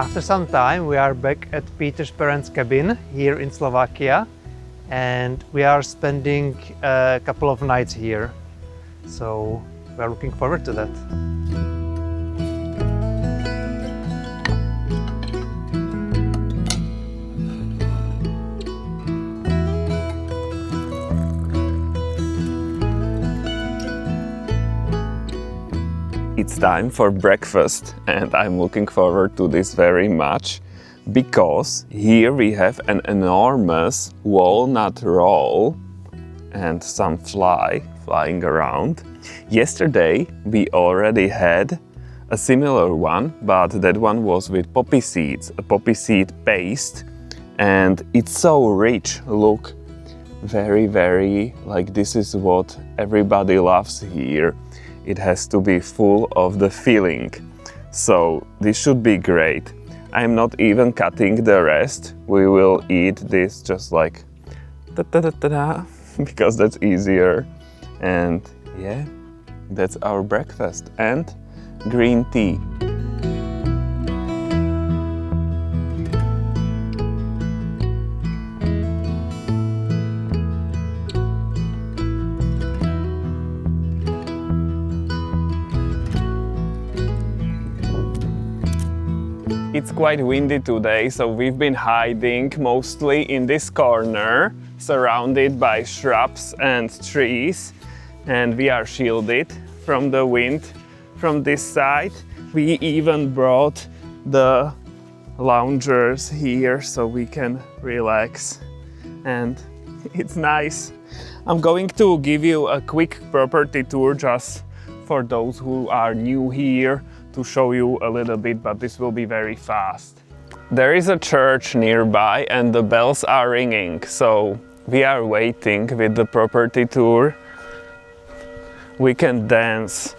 After some time, we are back at Peter's parents' cabin here in Slovakia, and we are spending a couple of nights here. So we are looking forward to that. It's time for breakfast, and I'm looking forward to this very much because here we have an enormous walnut roll and some flying around. Yesterday we already had a similar one, but that one was with poppy seeds, a poppy seed paste, and it's so rich. Look, very like this is what everybody loves here. It has to be full of the filling, so this should be great. I'm not even cutting the rest. We will eat this just like da-da-da-da-da, because that's easier. And yeah, that's our breakfast and green tea. It's quite windy today, so we've been hiding mostly in this corner, surrounded by shrubs and trees, and we are shielded from the wind from this side. We even brought the loungers here so we can relax, and it's nice. I'm going to give you a quick property tour just for those who are new here, to show you a little bit, but this will be very fast. There is a church nearby and the bells are ringing, so we are waiting with the property tour. We can dance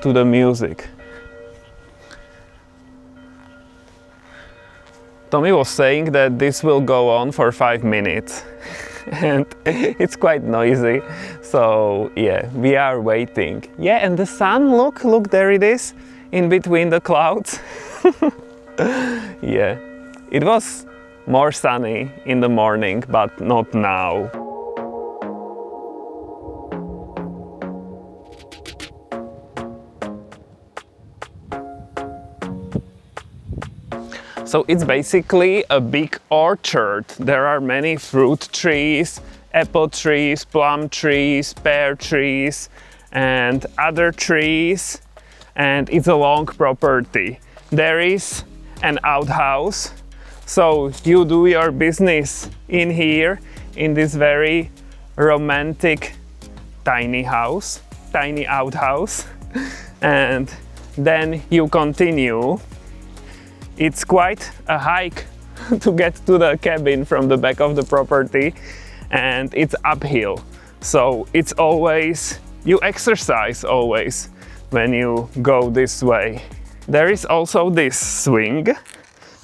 to the music. Tommy was saying that this will go on for 5 minutes and it's quite noisy, so yeah, we are waiting. Yeah, and the sun, look, there it is. In between the clouds. Yeah, it was more sunny in the morning, but not now. So it's basically a big orchard. There are many fruit trees, apple trees, plum trees, pear trees, and other trees. And it's a long property. There is an outhouse, so you do your business in here, in this very romantic tiny outhouse, and then you continue. It's quite a hike to get to the cabin from the back of the property, and it's uphill, so it's always, you exercise always when you go this way. There is also this swing,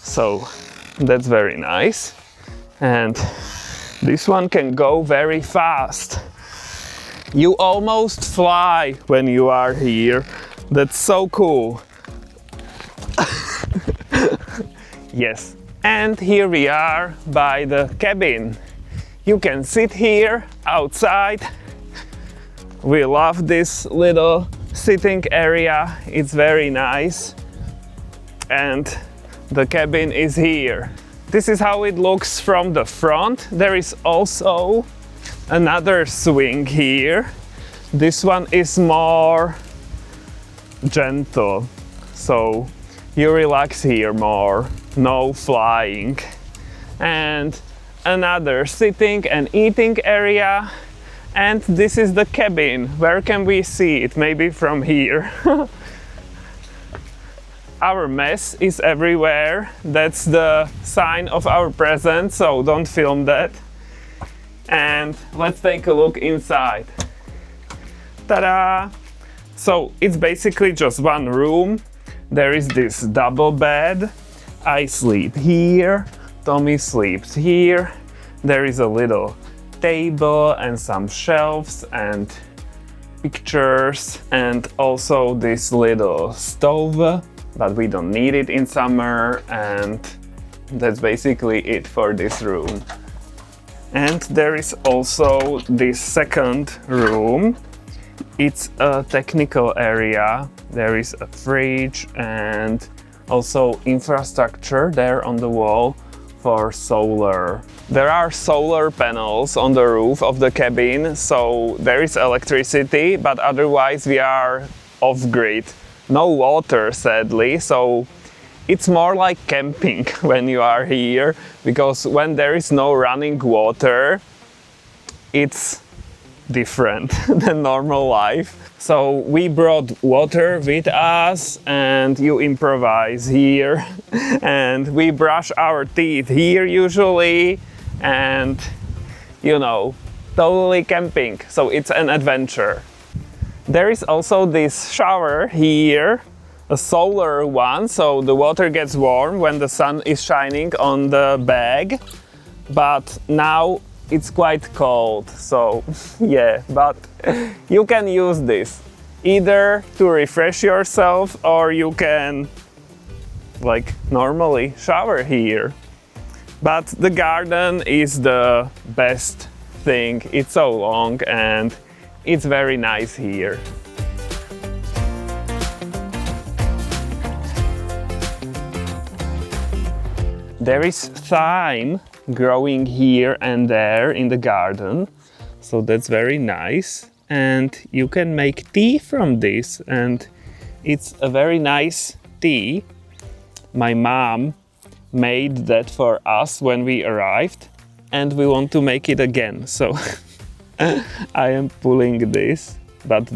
so that's very nice. And this one can go very fast. You almost fly when you are here. That's so cool. Yes, and here we are by the cabin. You can sit here outside. We love this little sitting area, it's very nice, and the cabin is here. This is how it looks from the front. There is also another swing here. This one is more gentle, so you relax here more, no flying. And another sitting and eating area. And this is the cabin. Where can we see it? Maybe from here. Our mess is everywhere. That's the sign of our presence, so don't film that. And let's take a look inside. Ta-da! So it's basically just one room. There is this double bed. I sleep here. Tommy sleeps here. There is a little table and some shelves and pictures, and also this little stove but we don't need it in summer, and that's basically it for this room. And there is also this second room. It's a technical area. There is a fridge and also infrastructure there on the wall for solar. There are solar panels on the roof of the cabin, so there is electricity, but otherwise we are off-grid. No water, sadly, so it's more like camping when you are here, because when there is no running water, it's different than normal life. So we brought water with us, and you improvise here. And we brush our teeth here usually, and you know, totally camping. So it's an adventure. There is also this shower here, a solar one, so the water gets warm when the sun is shining on the bag. But now it's quite cold, so yeah, but you can use this either to refresh yourself, or you can like normally shower here. But the garden is the best thing. It's so long and it's very nice here. There is thyme growing here and there in the garden, so that's very nice. And you can make tea from this, and it's a very nice tea. My mom made that for us when we arrived, and we want to make it again. So I am pulling this, but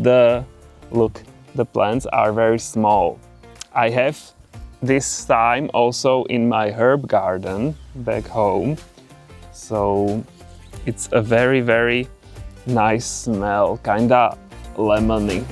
look, the plants are very small. I have this thyme also in my herb garden back home, so it's a very, very nice smell, kinda lemony.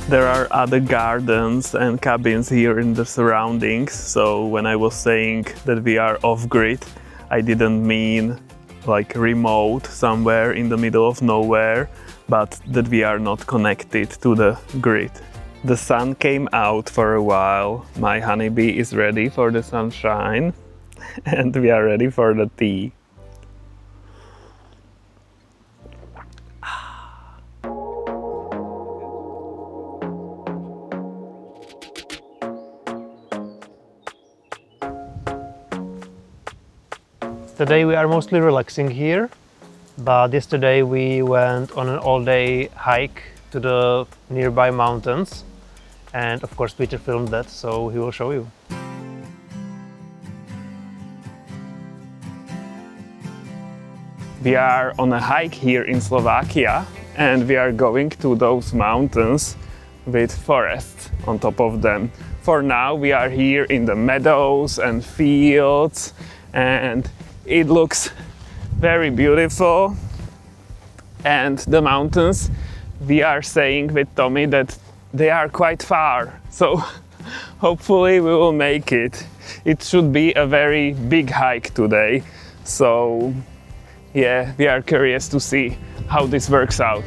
There are other gardens and cabins here in the surroundings, so when I was saying that we are off-grid, I didn't mean like remote somewhere in the middle of nowhere, but that we are not connected to the grid. The sun came out for a while, my honeybee is ready for the sunshine, and we are ready for the tea. Today we are mostly relaxing here, but yesterday we went on an all-day hike to the nearby mountains, and of course Peter filmed that, so he will show you. We are on a hike here in Slovakia, and we are going to those mountains with forests on top of them. For now we are here in the meadows and fields, and it looks very beautiful. And the mountains, we are saying with Tommy that they are quite far, so hopefully we will make it. It should be a very big hike today, so yeah, we are curious to see how this works out.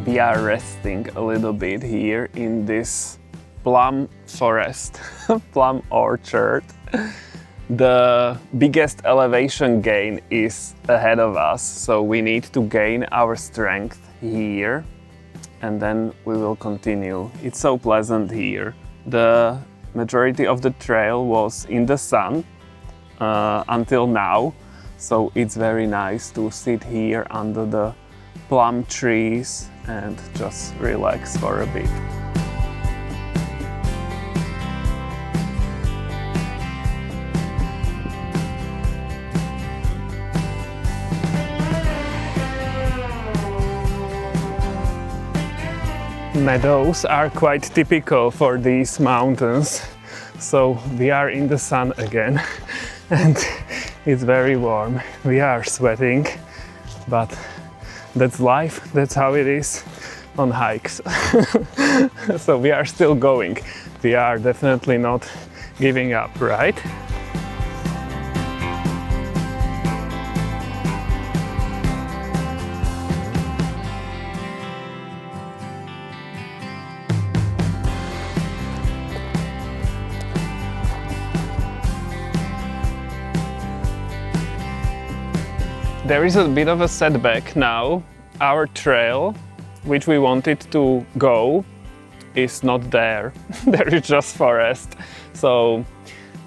We are resting a little bit here in this plum forest, plum orchard. The biggest elevation gain is ahead of us, so we need to gain our strength here, and then we will continue. It's so pleasant here. The majority of the trail was in the sun until now, So it's very nice to sit here under the plum trees and just relax for a bit. Meadows are quite typical for these mountains. So we are in the sun again and it's very warm. We are sweating, but that's life, that's how it is on hikes. So we are still going. We are definitely not giving up, right? There is a bit of a setback now. Our trail, which we wanted to go, is not there. There is just forest. So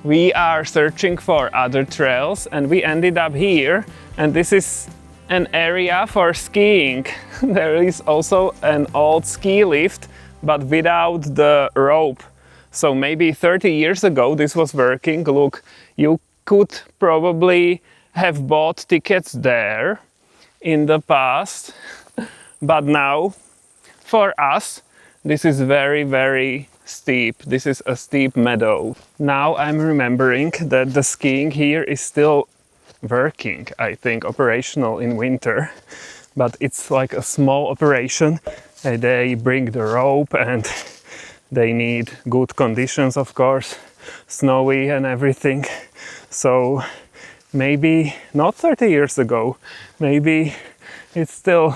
we are searching for other trails and we ended up here, and this is an area for skiing. There is also an old ski lift, but without the rope. So maybe 30 years ago this was working. Look, you could probably have bought tickets there in the past, but now for us this is very, very steep. This is a steep meadow. Now I'm remembering that the skiing here is still working, I think, operational in winter, but it's like a small operation. They bring the rope and they need good conditions, of course, snowy and everything. So maybe not 30 years ago, maybe it's still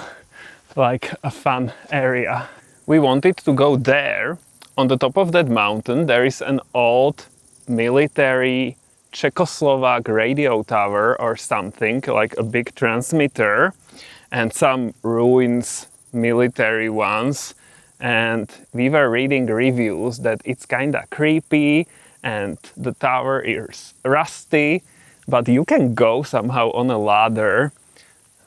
like a fun area. We wanted to go there. On the top of that mountain there is an old military Czechoslovak radio tower or something, like a big transmitter, and some ruins, military ones. And we were reading reviews that it's kinda creepy and the tower is rusty, but you can go somehow on a ladder.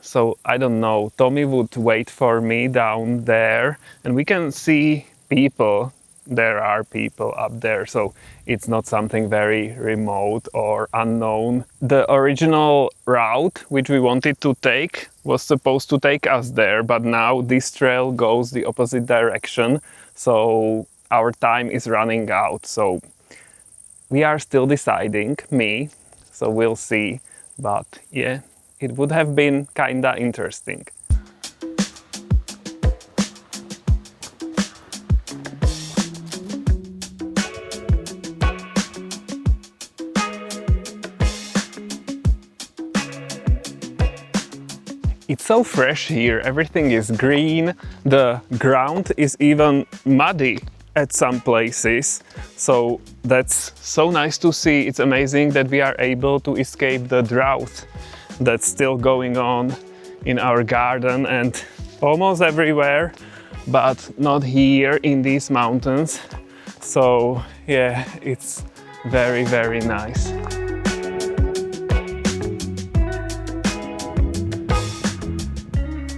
So I don't know, Tommy would wait for me down there and we can see people. There are people up there, so it's not something very remote or unknown. The original route which we wanted to take was supposed to take us there, but now this trail goes the opposite direction, so our time is running out. So we are still deciding, so we'll see. But yeah, it would have been kinda interesting. It's so fresh here, everything is green, the ground is even muddy at some places, so that's so nice to see. It's amazing that we are able to escape the drought that's still going on in our garden and almost everywhere, but not here in these mountains. So yeah, it's very, very nice.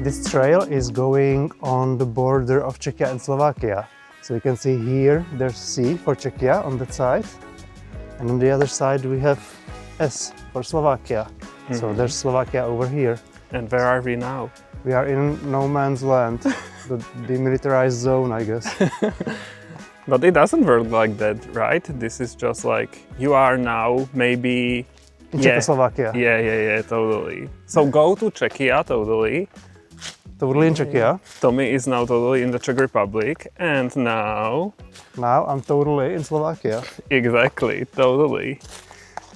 This trail is going on the border of Czechia and Slovakia. So you can see here there's C for Czechia on that side, and on the other side we have S for Slovakia. So there's Slovakia over here. And where are we now? We are in no man's land, the demilitarized zone, I guess. But it doesn't work like that, right? This is just like you are now maybe In Czechoslovakia. Yeah, totally. So go to Czechia, totally. Totally in Czechia. Tommy is now totally in the Czech Republic, and now I'm totally in Slovakia. Exactly, totally.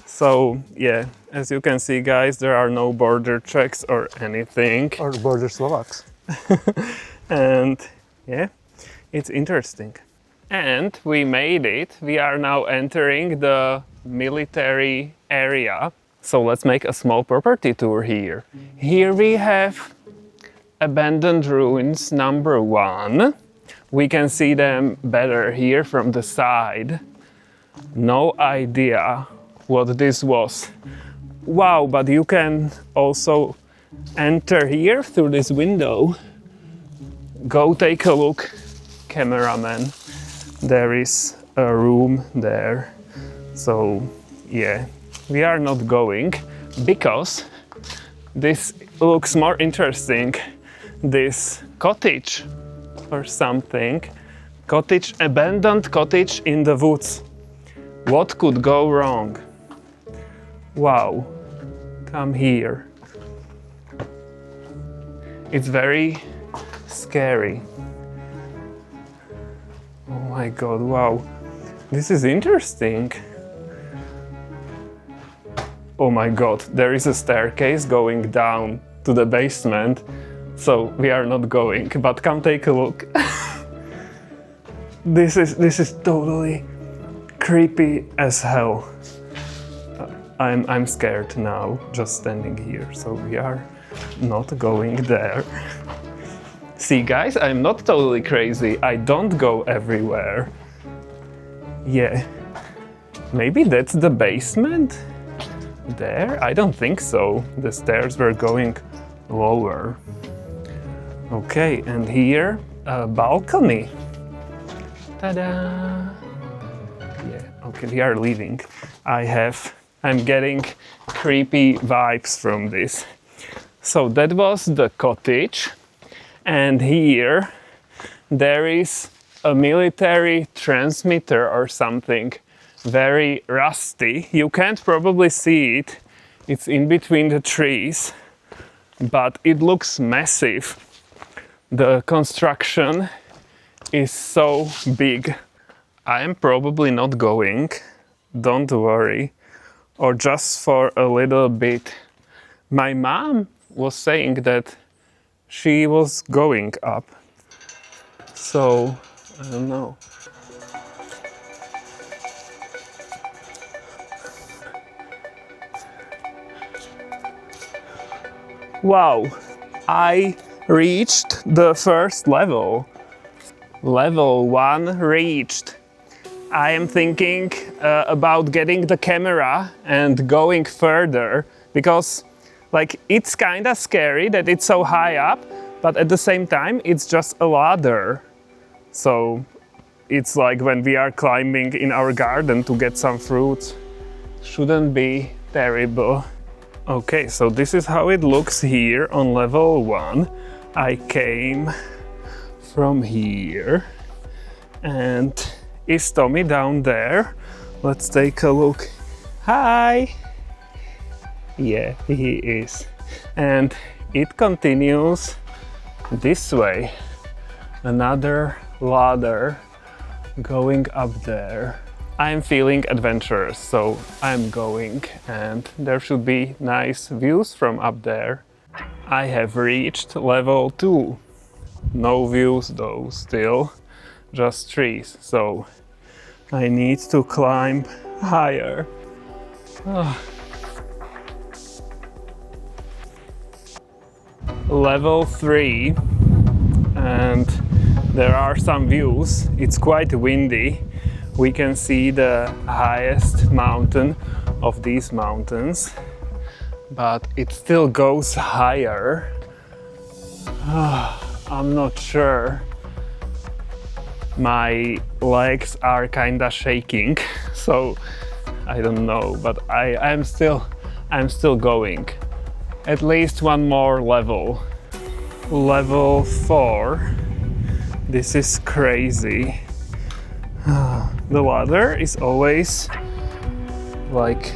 So yeah, as you can see, guys, there are no border checks or anything. Or border Slovaks. And yeah, it's interesting. And we made it. We are now entering the military area. So let's make a small property tour here. Here we have abandoned ruins number 1. We can see them better here from the side. No idea what this was. Wow, but you can also enter here through this window. Go take a look, cameraman. There is a room there. So yeah, we are not going because this looks more interesting. This cottage or something. Cottage, abandoned cottage in the woods. What could go wrong? Wow, come here. It's very scary. Oh my god, wow. This is interesting. Oh my god, there is a staircase going down to the basement. So we are not going, but come take a look. This is totally creepy as hell. I'm scared now, just standing here, so we are not going there. See guys, I'm not totally crazy, I don't go everywhere. Yeah, maybe that's the basement? There? I don't think so, the stairs were going lower. Okay, and here, a balcony. Ta-da! Yeah, okay, we are leaving. I'm getting creepy vibes from this. So that was the cottage, and here there is a military transmitter or something, very rusty. You can't probably see it, it's in between the trees, but it looks massive. The construction is so big. I am probably not going, don't worry, or just for a little bit. My mom was saying that she was going up, so I don't know. Wow, I reached the first level. Level 1 reached. I am thinking about getting the camera and going further because like it's kinda scary that it's so high up, but at the same time it's just a ladder. So it's like when we are climbing in our garden to get some fruits. Shouldn't be terrible. Okay, so this is how it looks here on level 1. I came from here, and is Tommy down there? Let's take a look. Hi! Yeah, he is. And it continues this way. Another ladder going up there. I'm feeling adventurous, so I'm going, and there should be nice views from up there. I have reached level 2. No views though, still. Just trees, so I need to climb higher. Oh. Level 3, and there are some views. It's quite windy. We can see the highest mountain of these mountains, but it still goes higher. I'm not sure. My legs are kinda shaking, so I don't know, but I'm still going. At least one more level. Level 4. This is crazy. The ladder is always like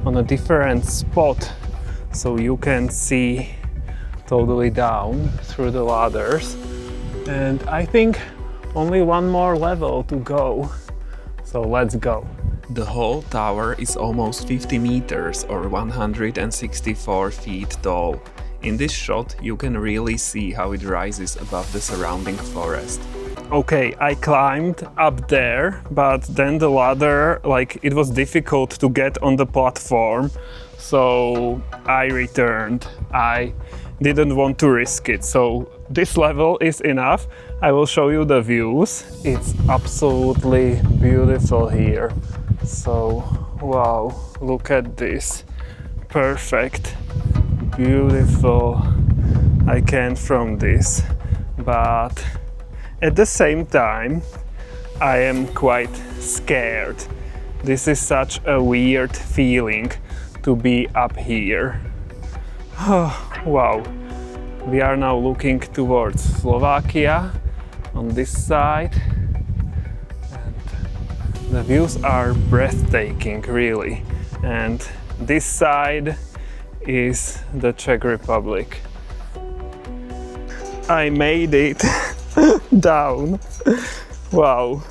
on a different spot, so you can see totally down through the ladders. And I think only one more level to go, so let's go. The whole tower is almost 50 meters or 164 feet tall. In this shot you can really see how it rises above the surrounding forest. Okay, I climbed up there, but then the ladder, like, it was difficult to get on the platform, so I returned. I didn't want to risk it, so this level is enough. I will show you the views. It's absolutely beautiful here. So, wow, look at this. perfect, beautiful. I can't from this, but at the same time I am quite scared. This is such a weird feeling to be up here. Oh, wow. We are now looking towards Slovakia on this side. And the views are breathtaking, really. And this side is the Czech Republic. I made it down. Wow.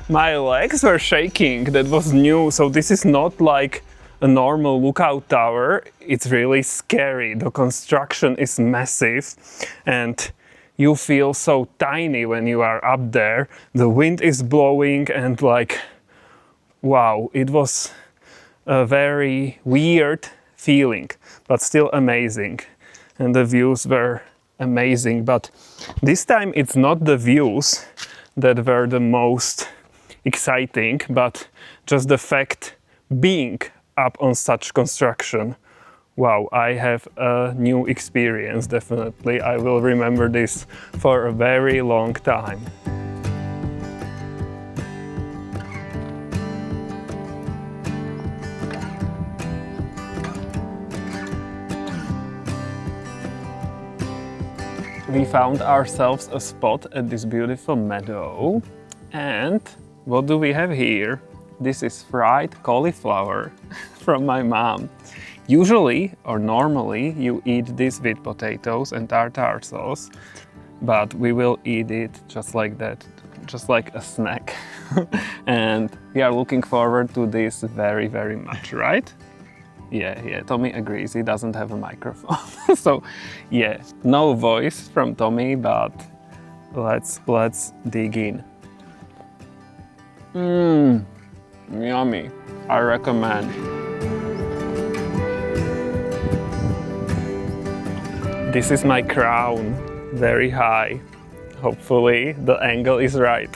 My legs were shaking. That was new. So this is not like a normal lookout tower. It's really scary. The construction is massive and you feel so tiny when you are up there. The wind is blowing and like, wow, it was a very weird feeling, but still amazing. And the views were amazing, but this time it's not the views that were the most exciting, but just the fact being up on such construction. Wow, I have a new experience, definitely. I will remember this for a very long time. We found ourselves a spot at this beautiful meadow. And what do we have here? This is fried cauliflower from my mom. Usually, or normally, you eat this with potatoes and tartar sauce, but we will eat it just like that, just like a snack. And we are looking forward to this very, very much, right? Yeah, Tommy agrees, he doesn't have a microphone. So, yeah, no voice from Tommy, but let's dig in. Yummy. I recommend. This is my crown, very high. Hopefully the angle is right.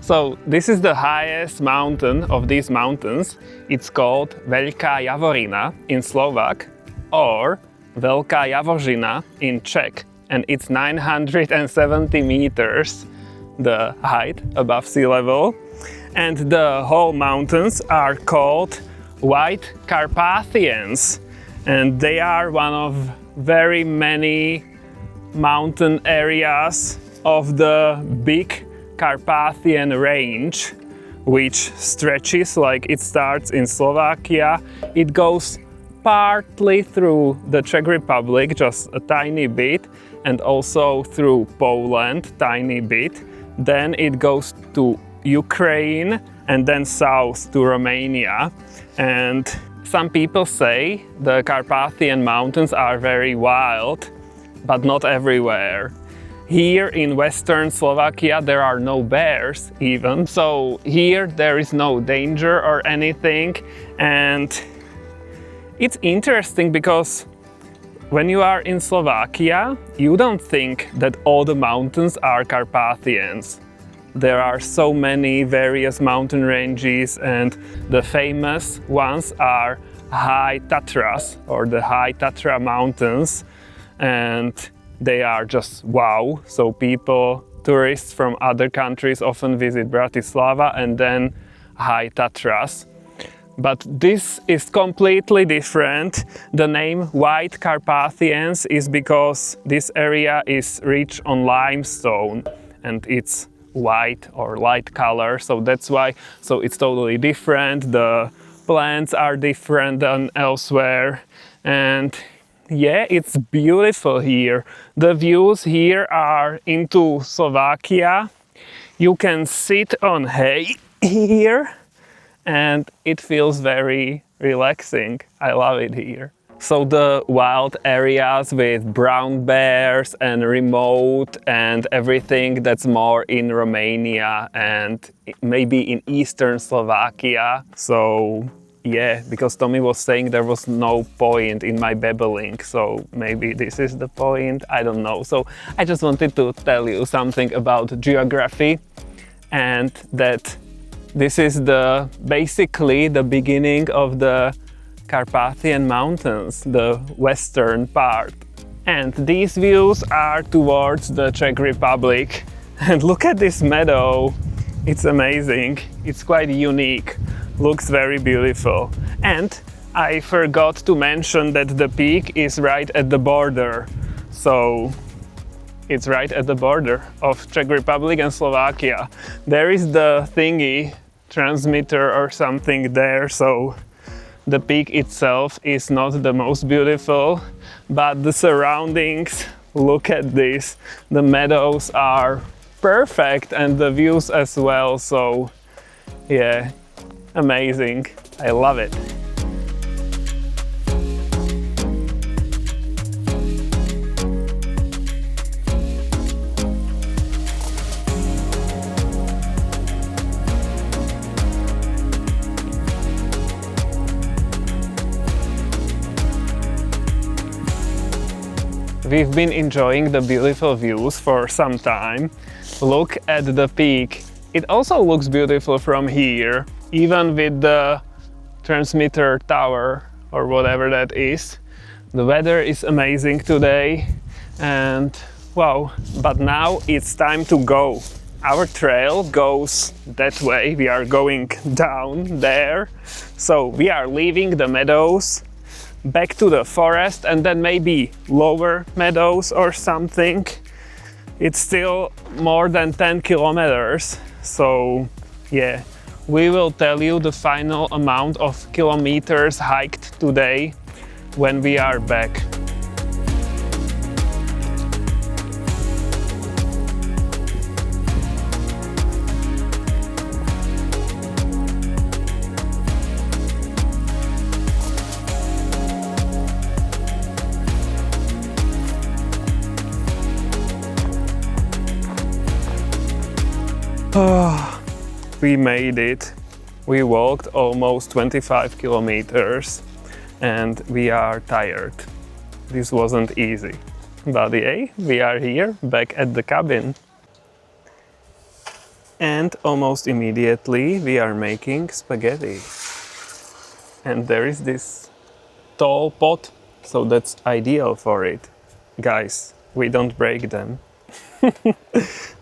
So this is the highest mountain of these mountains. It's called Veľká Javorina in Slovak or Veľká Javořina in Czech. And it's 970 meters, the height above sea level. And the whole mountains are called White Carpathians. And they are one of very many mountain areas of the big Carpathian range, which stretches, like it starts in Slovakia. It goes partly through the Czech Republic, just a tiny bit, and also through Poland, tiny bit. Then it goes to Ukraine and then south to Romania. And some people say the Carpathian mountains are very wild, but not everywhere. Here in western Slovakia there are no bears even, so here there is no danger or anything. And it's interesting because when you are in Slovakia, you don't think that all the mountains are Carpathians. There are so many various mountain ranges, and the famous ones are High Tatras or the High Tatra Mountains, and they are just wow. So tourists from other countries often visit Bratislava and then High Tatras. But this is completely different. The name White Carpathians is because this area is rich on limestone and it's white or light color, so that's why. So it's totally different. The plants are different than elsewhere, and yeah, it's beautiful here. The views here are into Slovakia. You can sit on hay here and it feels very relaxing. I love it here. So the wild areas with brown bears and remote and everything, that's more in Romania and maybe in eastern Slovakia. So yeah, because Tommy was saying there was no point in my babbling, so maybe this is the point, I don't know. So I just wanted to tell you something about geography, and that this is basically the beginning of the Carpathian mountains, the western part. And these views are towards the Czech Republic. And look at this meadow. It's amazing. It's quite unique. Looks very beautiful. And I forgot to mention that the peak is right at the border. So it's right at the border of Czech Republic and Slovakia. There is the thingy, transmitter or something there, so the peak itself is not the most beautiful, but the surroundings, look at this. The meadows are perfect and the views as well, so yeah, amazing. I love it. We've been enjoying the beautiful views for some time. Look at the peak. It also looks beautiful from here, even with the transmitter tower or whatever that is. The weather is amazing today and wow, but now it's time to go. Our trail goes that way. We are going down there. So we are leaving the meadows back to the forest and then maybe lower meadows or something. It's still more than 10 kilometers, so yeah, we will tell you the final amount of kilometers hiked today when we are back. We made it. We walked almost 25 kilometers and we are tired. This wasn't easy. But yeah, we are here, back at the cabin. And almost immediately we are making spaghetti. And there is this tall pot, so that's ideal for it. Guys, we don't break them.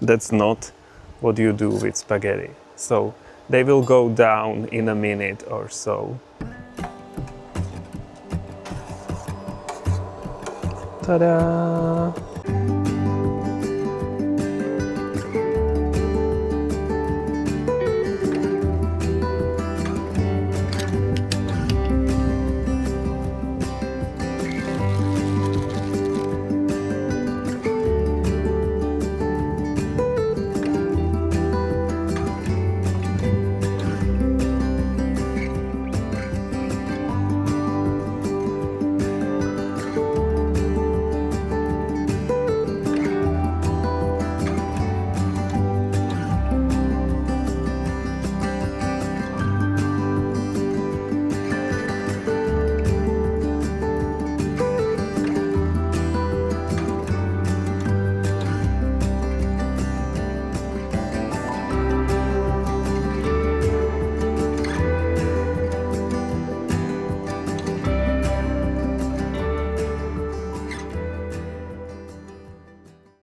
That's not what you do with spaghetti. So they will go down in a minute or so. Ta-da!